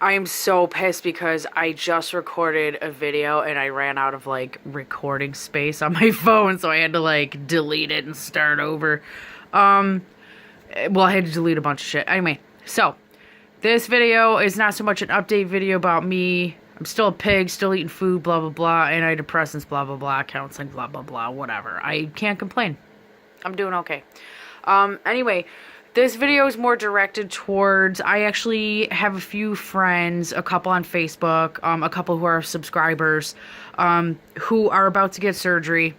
I am so pissed because I just recorded a video and I ran out of like recording space on my phone, so I had to like delete it and start over. Well, I had to delete a bunch of shit. Anyway, so this video is not so much an update video about me. I'm still a pig, still eating food, blah, blah, blah, antidepressants, blah, blah, blah, counseling, blah, blah, blah, whatever. I can't complain. I'm doing okay. Anyway, this video is more directed towards, I actually have a few friends, a couple on Facebook, a couple who are subscribers, who are about to get surgery.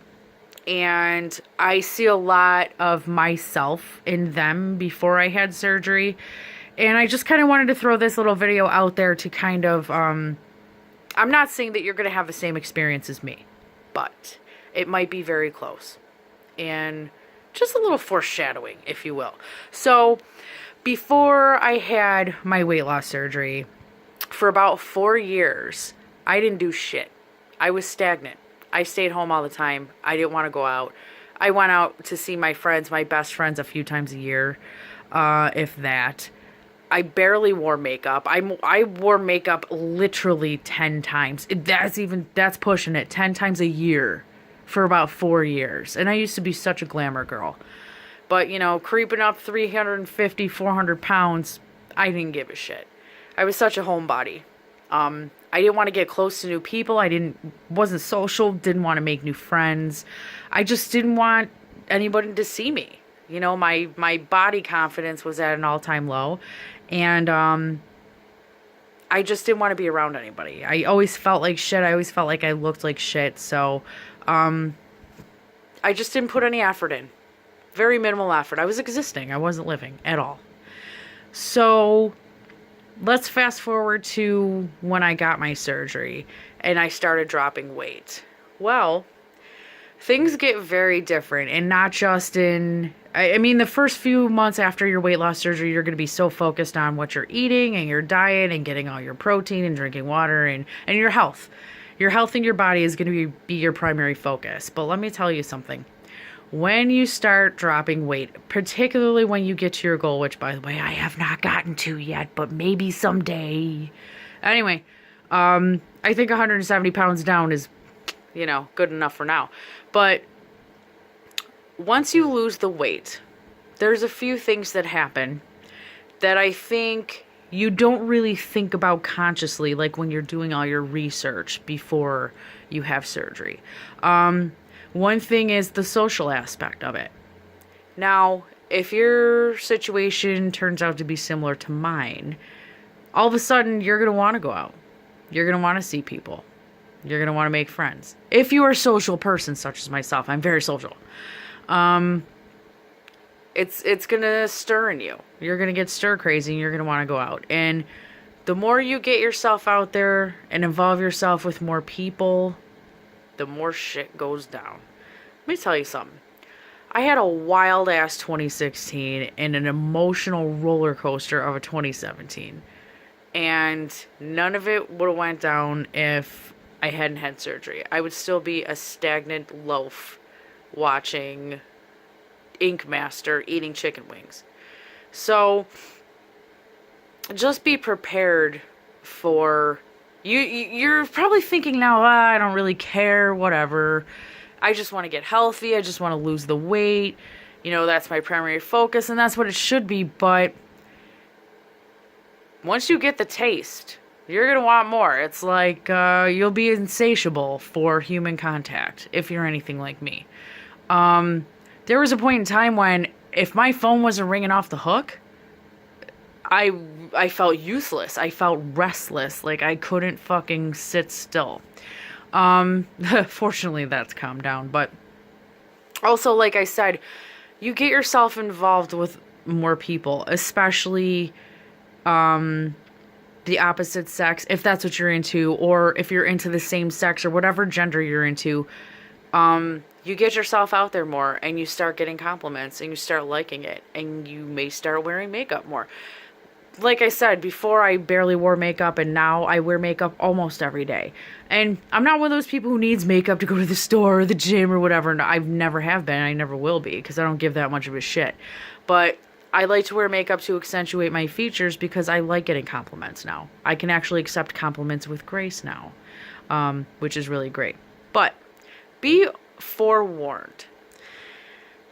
And I see a lot of myself in them before I had surgery. And I just kind of wanted to throw this little video out there to kind of, I'm not saying that you're going to have the same experience as me, but it might be very close. And just a little foreshadowing, if you will. So, before I had my weight loss surgery, for about 4 years, I didn't do shit. I was stagnant. I stayed home all the time. I didn't want to go out. I went out to see my friends, my best friends, a few times a year, if that. I barely wore makeup. I wore makeup literally 10 times. That's pushing it. 10 times a year for about 4 years. And I used to be such a glamour girl. But, you know, creeping up 350, 400 pounds, I didn't give a shit. I was such a homebody. I didn't want to get close to new people. Wasn't social, didn't want to make new friends. I just didn't want anybody to see me. You know, my body confidence was at an all-time low. And I just didn't want to be around anybody. I always felt like shit. I always felt like I looked like shit. So I just didn't put any effort in. Very minimal effort. I was existing. I wasn't living at all. So let's fast forward to when I got my surgery and I started dropping weight. Well, things get very different, and not just in, I mean, the first few months after your weight loss surgery, you're going to be so focused on what you're eating and your diet and getting all your protein and drinking water and your health. Your health in your body is going to be your primary focus. But let me tell you something. When you start dropping weight, particularly when you get to your goal, which, by the way, I have not gotten to yet, but maybe someday. Anyway, I think 170 pounds down is, you know, good enough for now. But once you lose the weight, there's a few things that happen that I think you don't really think about consciously, like when you're doing all your research before you have surgery. One thing is the social aspect of it. Now, if your situation turns out to be similar to mine, all of a sudden you're going to want to go out. You're going to want to see people. You're going to want to make friends. If you are a social person, such as myself, I'm very social. It's going to stir in you. You're going to get stir crazy and you're going to want to go out. And the more you get yourself out there and involve yourself with more people, the more shit goes down. Let me tell you something. I had a wild ass 2016 and an emotional roller coaster of a 2017. And none of it would have went down if I hadn't had surgery. I would still be a stagnant loaf watching Ink Master eating chicken wings. So just be prepared for you're probably thinking now, I don't really care, whatever. I just want to get healthy. I just want to lose the weight. You know, that's my primary focus, and that's what it should be. But once you get the taste, you're going to want more. It's like you'll be insatiable for human contact if you're anything like me. There was a point in time when if my phone wasn't ringing off the hook, I felt useless. I felt restless. Like I couldn't fucking sit still. Fortunately that's calmed down. But also, like I said, you get yourself involved with more people, especially the opposite sex, if that's what you're into, or if you're into the same sex or whatever gender you're into. You get yourself out there more and you start getting compliments and you start liking it and you may start wearing makeup more. Like I said, before I barely wore makeup and now I wear makeup almost every day. And I'm not one of those people who needs makeup to go to the store or the gym or whatever. No, I never have been. I never will be because I don't give that much of a shit. But I like to wear makeup to accentuate my features because I like getting compliments now. I can actually accept compliments with grace now, which is really great. But be forewarned.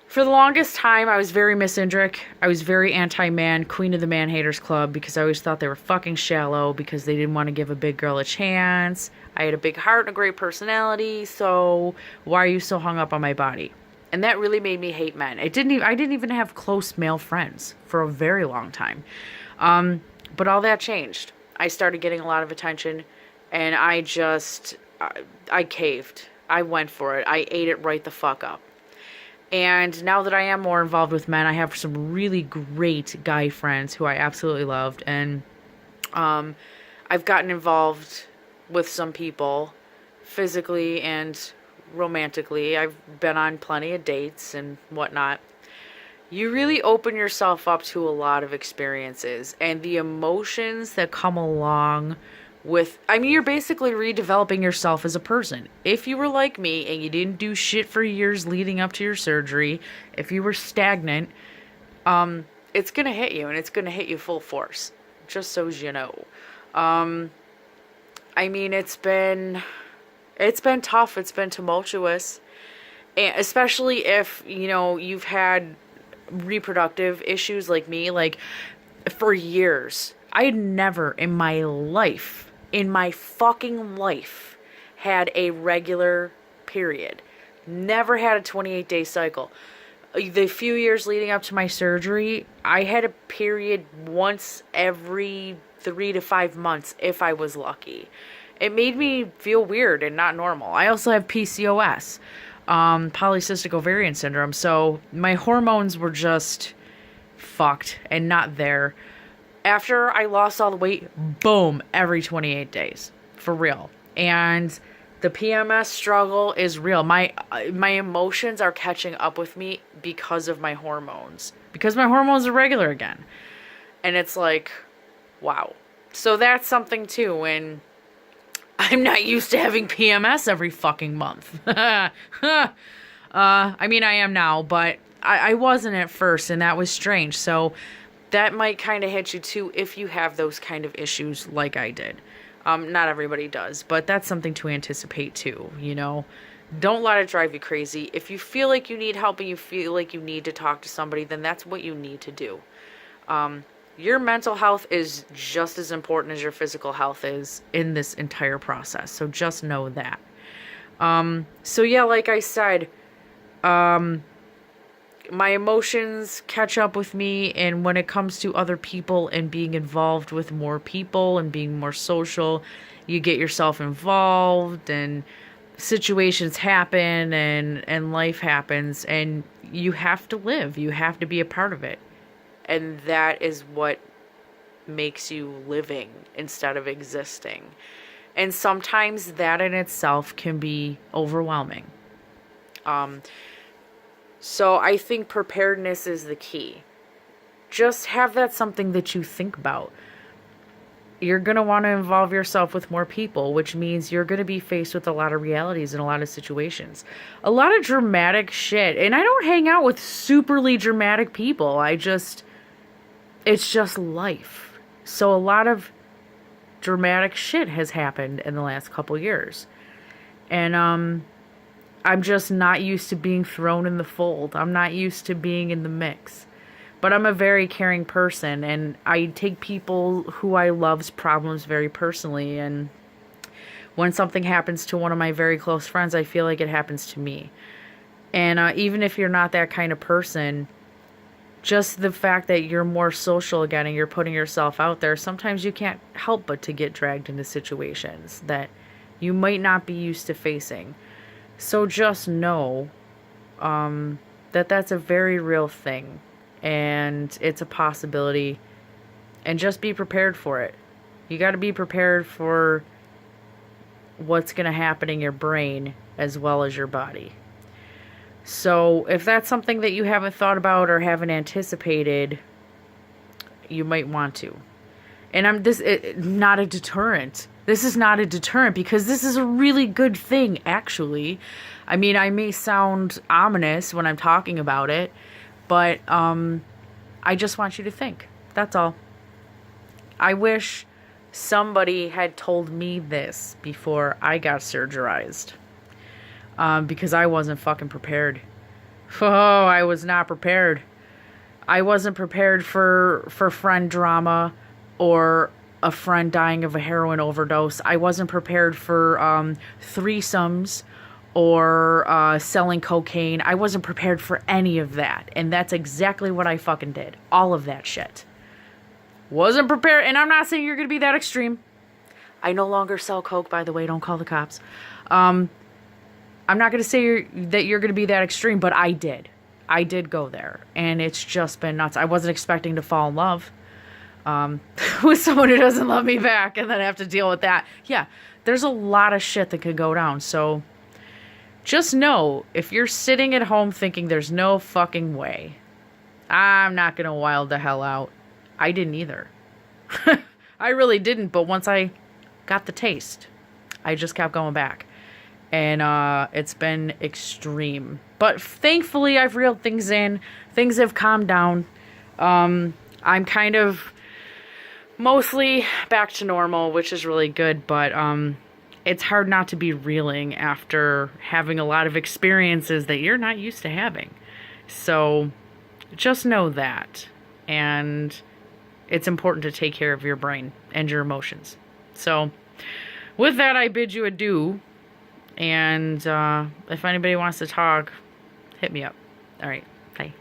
For the longest time, I was very misandric. I was very anti-man, queen of the man-haters club, because I always thought they were fucking shallow because they didn't want to give a big girl a chance. I had a big heart and a great personality, so why are you so hung up on my body? And that really made me hate men. I didn't even have close male friends for a very long time. But all that changed. I started getting a lot of attention, and I caved. I went for it. I ate it right the fuck up. And now that I am more involved with men, I have some really great guy friends who I absolutely loved. And I've gotten involved with some people physically and romantically. I've been on plenty of dates and whatnot. You really open yourself up to a lot of experiences. And the emotions that come along with, I mean, you're basically redeveloping yourself as a person. If you were like me and you didn't do shit for years leading up to your surgery, if you were stagnant, it's going to hit you, and it's going to hit you full force, just so as you know. I mean, it's been tough. It's been tumultuous, and especially if, you know, you've had reproductive issues like me. Like, for years, I had never in my fucking life, had a regular period. Never had a 28-day cycle. The few years leading up to my surgery, I had a period once every 3 to 5 months if I was lucky. It made me feel weird and not normal. I also have PCOS, polycystic ovarian syndrome, so my hormones were just fucked and not there. After I lost all the weight, boom, every 28 days. For real. And the PMS struggle is real. My emotions are catching up with me because of my hormones. Because my hormones are regular again. And it's like, wow. So that's something too, and I'm not used to having PMS every fucking month. I mean, I am now, but I wasn't at first, and that was strange. So that might kind of hit you too if you have those kind of issues like I did. Not everybody does, but that's something to anticipate too, you know. Don't let it drive you crazy. If you feel like you need help and you feel like you need to talk to somebody, then that's what you need to do. Your mental health is just as important as your physical health is in this entire process. So just know that. So yeah, like I said, my emotions catch up with me, and when it comes to other people and being involved with more people and being more social, you get yourself involved, and situations happen, and life happens, and you have to live. You have to be a part of it. And that is what makes you living instead of existing. And sometimes that in itself can be overwhelming. So I think preparedness is the key. Just have that something that you think about. You're going to want to involve yourself with more people, which means you're going to be faced with a lot of realities in a lot of situations. A lot of dramatic shit. And I don't hang out with superly dramatic people. It's just life. So a lot of dramatic shit has happened in the last couple years. And I'm just not used to being thrown in the fold. I'm not used to being in the mix. But I'm a very caring person, and I take people who I love's problems very personally. And when something happens to one of my very close friends, I feel like it happens to me. And even if you're not that kind of person, just the fact that you're more social again and you're putting yourself out there, sometimes you can't help but to get dragged into situations that you might not be used to facing. So just know that that's a very real thing, and it's a possibility, and just be prepared for it. You got to be prepared for what's going to happen in your brain as well as your body. So if that's something that you haven't thought about or haven't anticipated, you might want to. And not a deterrent. This is not a deterrent, because this is a really good thing, actually. I mean, I may sound ominous when I'm talking about it, but I just want you to think. That's all. I wish somebody had told me this before I got surgerized. Because I wasn't fucking prepared. Oh, I was not prepared. I wasn't prepared for friend drama or a friend dying of a heroin overdose. I wasn't prepared for threesomes or selling cocaine. I wasn't prepared for any of that. And that's exactly what I fucking did. All of that shit. Wasn't prepared. And I'm not saying you're going to be that extreme. I no longer sell coke, by the way. Don't call the cops. I'm not going to say that you're going to be that extreme, but I did. I did go there. And it's just been nuts. I wasn't expecting to fall in love with someone who doesn't love me back and then have to deal with that. Yeah, there's a lot of shit that could go down. So just know, if you're sitting at home thinking there's no fucking way, I'm not going to wild the hell out. I didn't either. I really didn't. But once I got the taste, I just kept going back. And it's been extreme. But thankfully, I've reeled things in. Things have calmed down. I'm kind of mostly back to normal, which is really good. But it's hard not to be reeling after having a lot of experiences that you're not used to having. So just know that. And it's important to take care of your brain and your emotions. So with that, I bid you adieu. And if anybody wants to talk, hit me up. All right. Bye.